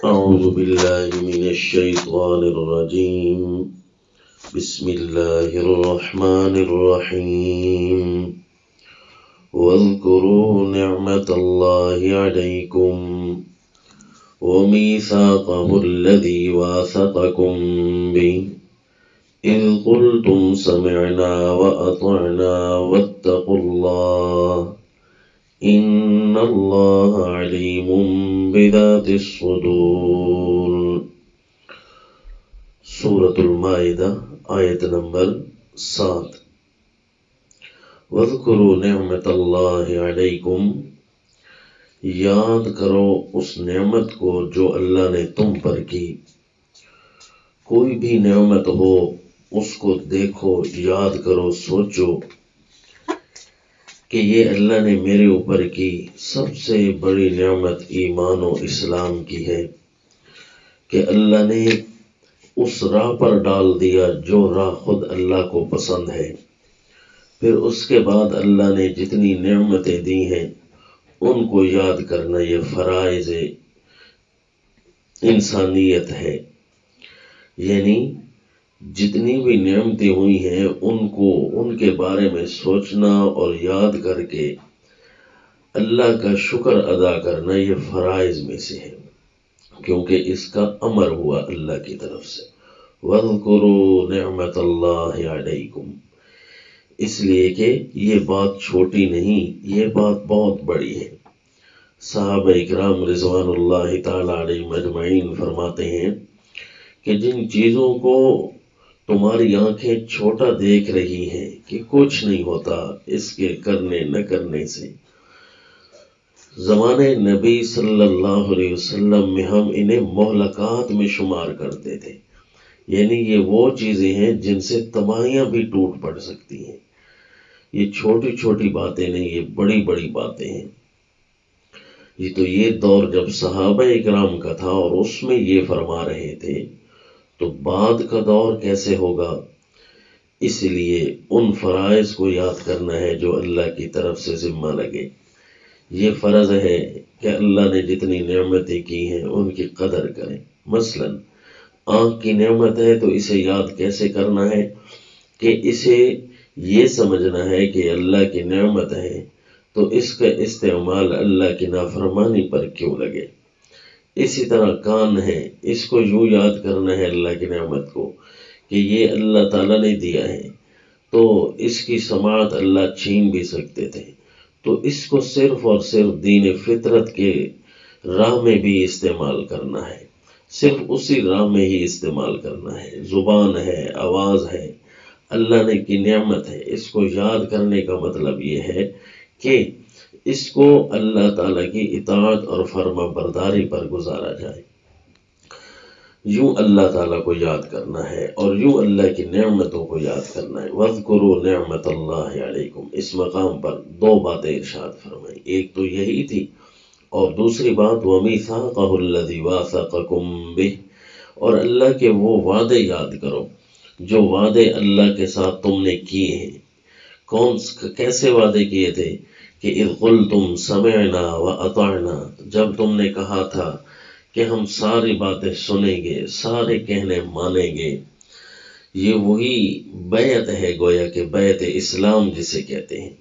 أعوذ بالله من الشيطان الرجيم. بسم الله الرحمن الرحيم. واذكروا نعمة الله عليكم وميثاقه الذي واثقكم به إذ قلتم سمعنا وأطعنا واتقوا الله إن اللہ علیم بذات الصدور. سورۃ المائدہ آیت نمبر 7. وَاذْكُرُوا نِعْمَةَ اللَّهِ عَلَيْكُمْ، یاد کرو اس نعمت کو جو اللہ نے تم پر کی. کوئی بھی نعمت ہو اس کو دیکھو، یاد کرو، سوچو کہ یہ اللہ نے میرے اوپر کی سب سے بڑی نعمت ایمان و اسلام کی ہے، کہ اللہ نے اس راہ پر ڈال دیا جو راہ خود اللہ کو پسند ہے. پھر اس کے بعد اللہ نے جتنی نعمتیں دی ہیں ان کو یاد کرنا یہ فرائض انسانیت ہے. یعنی جتنی بھی نعمتیں ہوئی ہیں ان کے بارے میں سوچنا اور یاد کر کے اللہ کا شکر ادا کرنا یہ فرائض میں سے ہے، کیونکہ اس کا امر ہوا اللہ کی طرف سے. وَاذْكُرُوا نِعْمَةَ اللَّهِ عَلَيْكُمْ، اس لیے کہ یہ بات چھوٹی نہیں، یہ بات بہت بڑی ہے. صحابہ اکرام رضوان اللہ تعالی علیہم اجمعین فرماتے ہیں کہ جن چیزوں کو تمہاری آنکھیں چھوٹا دیکھ رہی ہیں کہ کچھ نہیں ہوتا اس کے کرنے نہ کرنے سے، زمانے نبی صلی اللہ علیہ وسلم میں ہم انہیں مہلکات میں شمار کرتے تھے. یعنی یہ وہ چیزیں ہیں جن سے تباہیاں بھی ٹوٹ پڑ سکتی ہیں. یہ چھوٹی چھوٹی باتیں نہیں، یہ بڑی بڑی باتیں ہیں. یہ دور جب صحابہ اکرام کا تھا اور اس میں یہ فرما رہے تھے، تو بعد کا دور کیسے ہوگا؟ اس لیے ان فرائض کو یاد کرنا ہے جو اللہ کی طرف سے ذمہ لگے. یہ فرض ہے کہ اللہ نے جتنی نعمتیں کی ہیں ان کی قدر کریں. مثلا آنکھ کی نعمت ہے تو اسے یاد کیسے کرنا ہے کہ اسے یہ سمجھنا ہے کہ اللہ کی نعمت ہے تو اس کا استعمال اللہ کی نافرمانی پر کیوں لگے. اسی طرح کان ہے، اس کو یوں یاد کرنا ہے اللہ کی نعمت کو کہ یہ اللہ تعالیٰ نے دیا ہے، تو اس کی سماعت اللہ چھین بھی سکتے تھے، تو اس کو صرف اور صرف دین فطرت کے راہ میں بھی استعمال کرنا ہے، صرف اسی راہ میں ہی استعمال کرنا ہے. زبان ہے، آواز ہے، اللہ نے کی نعمت ہے. اس کو یاد کرنے کا مطلب یہ ہے کہ اس کو اللہ تعالیٰ کی اطاعت اور فرما برداری پر گزارا جائے. یوں اللہ تعالیٰ کو یاد کرنا ہے اور یوں اللہ کی نعمتوں کو یاد کرنا ہے. وَاذْكُرُوا نِعْمَةَ اللَّهِ عَلَيْكُمْ، اس مقام پر دو باتیں ارشاد فرمائی. ایک تو یہی تھی، اور دوسری بات وَمِيثَاقَهُ الَّذِي وَاثَقَكُمْ بِهِ، اور اللہ کے وہ وعدے یاد کرو جو وعدے اللہ کے ساتھ تم نے کیے ہیں. کیسے وعدے کیے تھے؟ کہ اذ قلتم سمعنا واطعنا، جب تم نے کہا تھا کہ ہم ساری باتیں سنیں گے، سارے کہنے مانیں گے. یہ وہی بیعت ہے، گویا کہ بیعت اسلام جسے کہتے ہیں،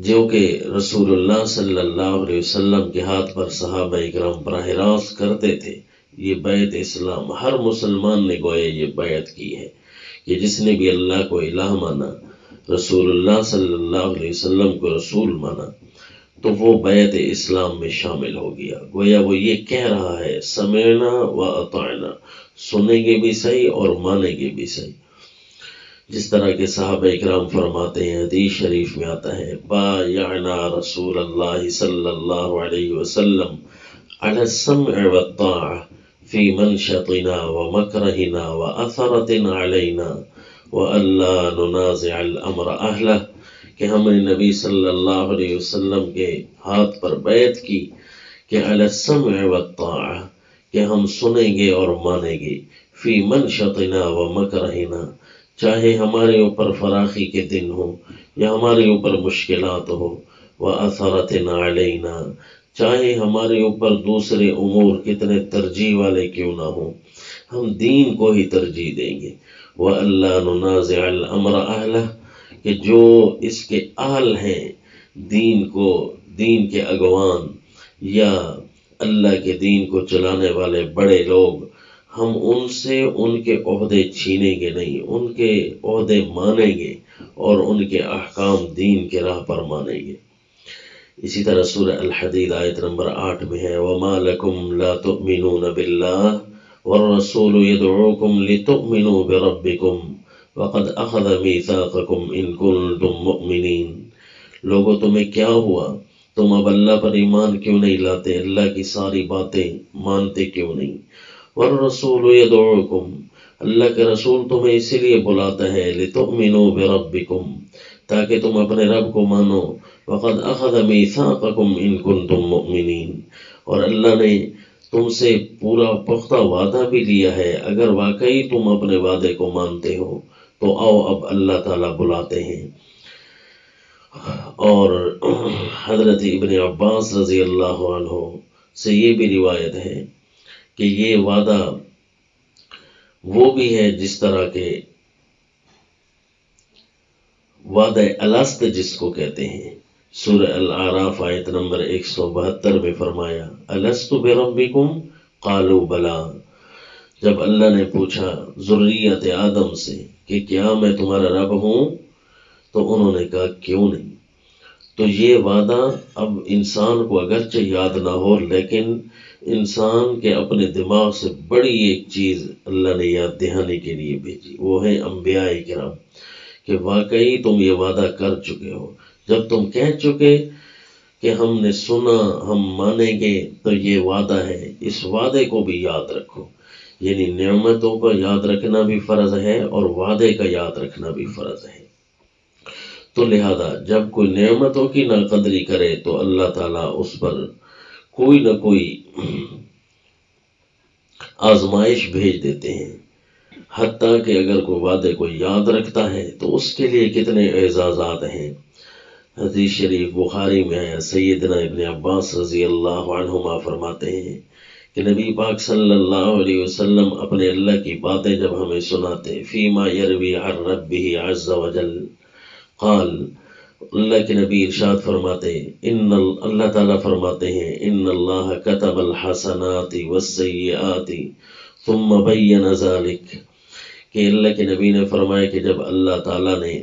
جو کہ رسول اللہ صلی اللہ علیہ وسلم کے ہاتھ پر صحابہ اکرام براہ راست کرتے تھے. یہ بیعت اسلام ہر مسلمان نے گویا یہ بیعت کی ہے کہ جس نے بھی اللہ کو الہ مانا، رسول اللہ صلی اللہ علیہ وسلم کو رسول مانا، تو وہ بیعت اسلام میں شامل ہو گیا. گویا وہ یہ کہہ رہا ہے سمعنا و اطعنا، سنیں گے بھی صحیح اور مانیں گے بھی صحیح. جس طرح کے صحابہ اکرام فرماتے ہیں، حدیث شریف میں آتا ہے بایعنا رسول اللہ صلی اللہ علیہ وسلم علی السمع والطاعة فی منشطنا ومکرہنا وأثرة علینا وَأَلَّا نُنَازِعَ الْأَمْرَ أَهْلَهُ، کہ ہم نے نبی صلی اللہ علیہ وسلم کے ہاتھ پر بیعت کی کہ علی السمع والطاعة، کہ ہم سنیں گے اور مانیں گے، فی منشطنا ومکرہنا، چاہے ہمارے اوپر فراخی کے دن ہو یا ہمارے اوپر مشکلات ہو، وَأَثَرَةٍ عَلَيْنَا، چاہے ہمارے اوپر دوسرے امور کتنے ترجیح والے کیوں نہ ہوں، ہم دین کو ہی ترجیح دیں گے۔ وَأَلَّا نُنَازِعَ الْأَمْرَ أَهْلَهُ، کہ جو اس کے اہل ہیں، دین کے اگوان یا اللہ کے دین کو چلانے والے بڑے لوگ، ہم ان سے ان کے عہدے چھینیں گے نہیں، ان کے عہدے مانیں گے اور ان کے احکام دین کے راہ پر مانیں گے۔ اسی طرح سورہ الحدید آیت نمبر 8 میں ہے، وَمَا لَكُمْ لَا تُؤْمِنُونَ بِاللَّهِ وَالرَّسُولُ يَدْعُوكُمْ لِتُؤْمِنُوا بِرَبِّكُمْ وَقَدْ أَخَذَ مِيثَاقَكُمْ إِن كُنتُم مُّؤْمِنِينَ۔ لوگوں تمہیں کیا ہوا، تم اب اللہ پر ایمان کیوں نہیں لاتے، اللہ کی ساری باتیں مانتے کیوں نہیں؟ وَالرَّسُولُ يَدْعُوكُمْ، اللہ کے رسول تمہیں اسی لیے بلاتا ہے، لِتُؤْمِنُوا بِرَبِّكُمْ، تاکہ تم اپنے رب کو مانو۔ وَقَدْ أَخَذَ مِيثَاقَكُمْ إِن كُنتُم مُّؤْمِنِينَ، اور اللہ نے تم سے پورا پختہ وعدہ بھی لیا ہے، اگر واقعی تم اپنے وعدے کو مانتے ہو تو آؤ اب اللہ تعالیٰ بلاتے ہیں۔ اور حضرت ابن عباس رضی اللہ عنہ سے یہ بھی روایت ہے کہ یہ وعدہ وہ بھی ہے جس طرح کے وعدہ الست جس کو کہتے ہیں۔ سورہ الاعراف آیت نمبر 172 میں فرمایا، الست بربکم قالوا بلا، جب اللہ نے پوچھا ذریت آدم سے کہ کیا میں تمہارا رب ہوں، تو انہوں نے کہا کیوں نہیں۔ تو یہ وعدہ اب انسان کو اگرچہ یاد نہ ہو، لیکن انسان کے اپنے دماغ سے بڑی ایک چیز اللہ نے یاد دہانے کے لیے بھیجی، وہ ہے انبیاء کرام، کہ واقعی تم یہ وعدہ کر چکے ہو۔ جب تم کہہ چکے کہ ہم نے سنا، ہم مانیں گے، تو یہ وعدہ ہے، اس وعدے کو بھی یاد رکھو۔ یعنی نعمتوں کا یاد رکھنا بھی فرض ہے اور وعدے کا یاد رکھنا بھی فرض ہے۔ تو لہذا جب کوئی نعمتوں کی ناقدری کرے تو اللہ تعالیٰ اس پر کوئی نہ کوئی آزمائش بھیج دیتے ہیں، حتیٰ کہ اگر کوئی وعدے کو یاد رکھتا ہے تو اس کے لیے کتنے اعزازات ہیں۔ حدیث شریف بخاری میں ہے، سیدنا ابن عباس رضی اللہ عنہما فرماتے ہیں کہ نبی پاک صلی اللہ علیہ وسلم اپنے اللہ کی باتیں جب ہمیں سناتے، فیما یروی عن ربہ عز وجل قال، اللہ کے نبی ارشاد فرماتے، اللہ تعالیٰ فرماتے ہیں، ان اللہ کتب الحسنات والسیئات ثم بین ذلک، کہ اللہ کے نبی نے فرمایا کہ جب اللہ تعالیٰ نے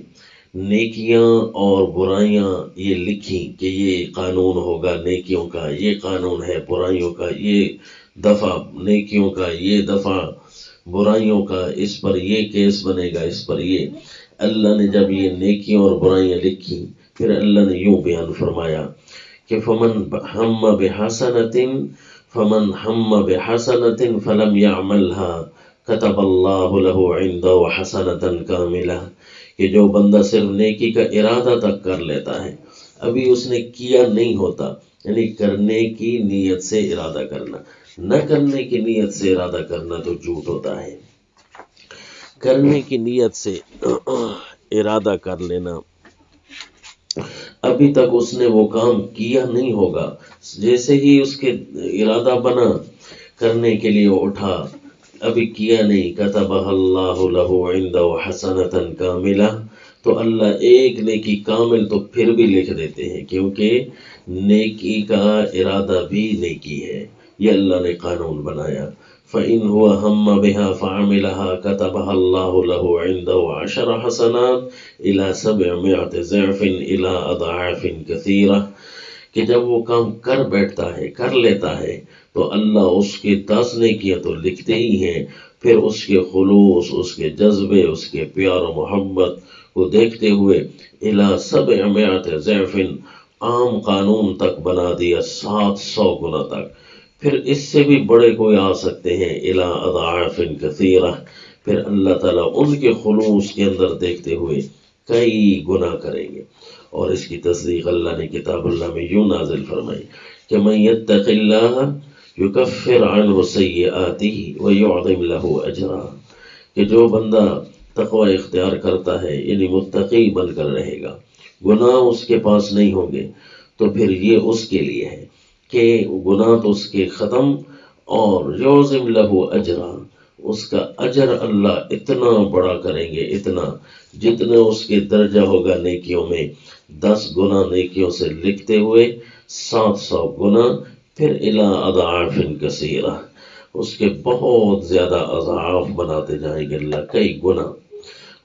نیکیاں اور برائیاں یہ لکھی کہ یہ قانون ہوگا نیکیوں کا، یہ قانون ہے برائیوں کا، یہ دفعہ نیکیوں کا، یہ دفعہ برائیوں کا، اس پر یہ کیس بنے گا، اس پر یہ، اللہ نے جب یہ نیکیاں اور برائیاں لکھی، پھر اللہ نے یوں بیان فرمایا کہ فمن ہم بحسنۃ فلم يعملها كتب اللہ له عنده حسنۃ کاملہ، کہ جو بندہ صرف نیکی کا ارادہ تک کر لیتا ہے، ابھی اس نے کیا نہیں ہوتا، یعنی کرنے کی نیت سے ارادہ کرنا، نہ کرنے کی نیت سے ارادہ کرنا تو جھوٹ ہوتا ہے، کرنے کی نیت سے ارادہ کر لینا، ابھی تک اس نے وہ کام کیا نہیں ہوگا، جیسے ہی اس کے ارادہ بنا کرنے کے لیے اٹھا، ابھی کیا نہیں، کتبہ اللہ لہ عنده حسنۃ کاملہ، تو اللہ ایک نیکی کامل تو پھر بھی لکھ دیتے ہیں، کیونکہ نیکی کا ارادہ بھی نیکی ہے، یہ اللہ نے قانون بنایا۔ فَإِنْ هُوَ هَمَّ بِهَا فَعَمِلَهَا كَتَبَهَا اللَّهُ لَهُ عِنْدَهُ 10 حسنات إِلَى 700 ضِعْفٍ إِلَى أَضْعَافٍ كَثِيرَةٍ، کہ جب وہ کام کر بیٹھتا ہے، کر لیتا ہے، تو اللہ اس کی 10 نیکیاں تو لکھتے ہی ہیں، پھر اس کے خلوص، اس کے جذبے، اس کے پیار و محبت کو دیکھتے ہوئے إِلَى 700 ضِعْفٍ، عام قانون تک بنا دیا، 700 گنا تک، پھر اس سے بھی بڑے کوئی آ سکتے ہیں، إِلَى أَضْعَافٍ كَثِيرَةٍ، پھر اللہ تعالیٰ ان کے خلوص کے اندر دیکھتے ہوئے کئی گناہ کریں گے۔ اور اس کی تصدیق اللہ نے کتاب اللہ میں یوں نازل فرمائی کہ مَن يَتَّقِ اللَّهَ يُكَفِّرْ عَنْهُ سَيِّئَاتِهِ وَيُعْظِمْ لَهُ أَجْرًا، کہ جو بندہ تقوی اختیار کرتا ہے، یعنی متقی بن کر رہے گا، گناہ اس کے پاس نہیں ہوں گے، تو پھر یہ اس کے لیے ہے کہ گناہ تو اس کے ختم، اور یعظم لہو اجرا، اس کا اجر اللہ اتنا بڑا کریں گے، اتنا جتنے اس کے درجہ ہوگا نیکیوں میں، 10 گنا نیکیوں سے لکھتے ہوئے 700 گنا، پھر الی اضعاف کثیرہ، اس کے بہت زیادہ اضعاف بناتے جائیں گے اللہ، کئی گنا۔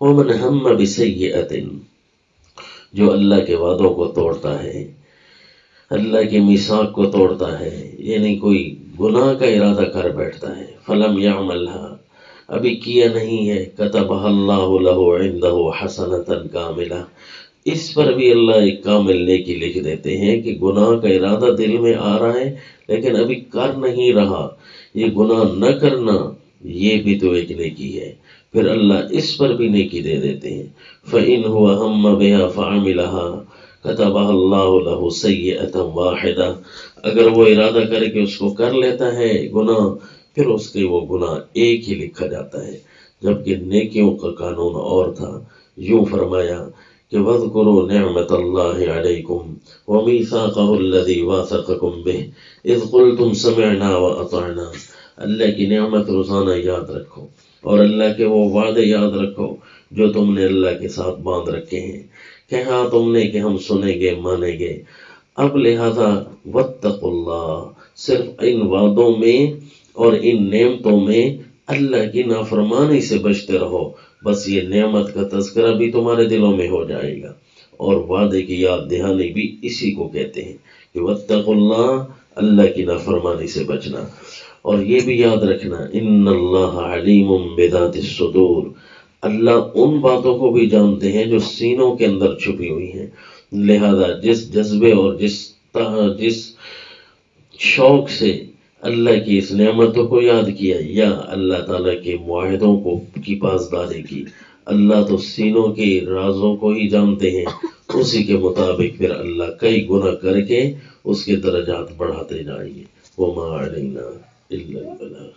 ومن ہم بسیئۃ، جو اللہ کے وعدوں کو توڑتا ہے، اللہ کے میثاق کو توڑتا ہے، یعنی کوئی گناہ کا ارادہ کر بیٹھتا ہے، فلم یعملھا، ابھی کیا نہیں ہے، کتبہ اللہ لہ عندہ حسنۃ کاملہ، اس پر بھی اللہ ایک کامل نیکی لکھ دیتے ہیں کہ گناہ کا ارادہ دل میں آ رہا ہے لیکن ابھی کر نہیں رہا، یہ گناہ نہ کرنا یہ بھی تو ایک نیکی ہے، پھر اللہ اس پر بھی نیکی دے دیتے ہیں۔ فإن هو ہم بها فعملها كتبہ اللہ لہ سیئۃ واحدہ، اگر وہ ارادہ کرے کہ اس کو کر لیتا ہے گناہ، پھر اس کے وہ گناہ ایک ہی لکھا جاتا ہے، جبکہ نیکیوں کا قانون اور تھا۔ یوں فرمایا کہ وَاذْكُرُوا نِعْمَةَ اللَّهِ عَلَيْكُمْ وَمِيثَاقَهُ الَّذِي وَاثَقَكُمْ بِهِ إِذْ قُلْتُمْ سَمِعْنَا وَأَطَعْنَا، اللہ کی نعمت روزانہ یاد رکھو، اور اللہ کے وہ وعدے یاد رکھو جو تم نے اللہ کے ساتھ باندھ رکھے ہیں، کہا تم نے کہ ہم سنیں گے مانیں گے۔ اب لہذا واتقوا اللہ، صرف ان وعدوں میں اور ان نعمتوں میں اللہ کی نافرمانی سے بچتے رہو، بس یہ نعمت کا تذکرہ بھی تمہارے دلوں میں ہو جائے گا، اور وعدے کی یاد دہانی بھی اسی کو کہتے ہیں کہ واتقوا اللہ، اللہ کی نافرمانی سے بچنا۔ اور یہ بھی یاد رکھنا، ان اللہ علیم بذات الصدور، اللہ ان باتوں کو بھی جانتے ہیں جو سینوں کے اندر چھپی ہوئی ہیں، لہذا جس جذبے اور جس شوق سے اللہ کی اس نعمتوں کو یاد کیا یا اللہ تعالیٰ کے معاہدوں کی پاسداری کی، اللہ تو سینوں کے رازوں کو ہی جانتے ہیں، اسی کے مطابق پھر اللہ کئی گناہ کر کے اس کے درجات بڑھاتے جائیں گے۔ وما علینا الا البلاغ۔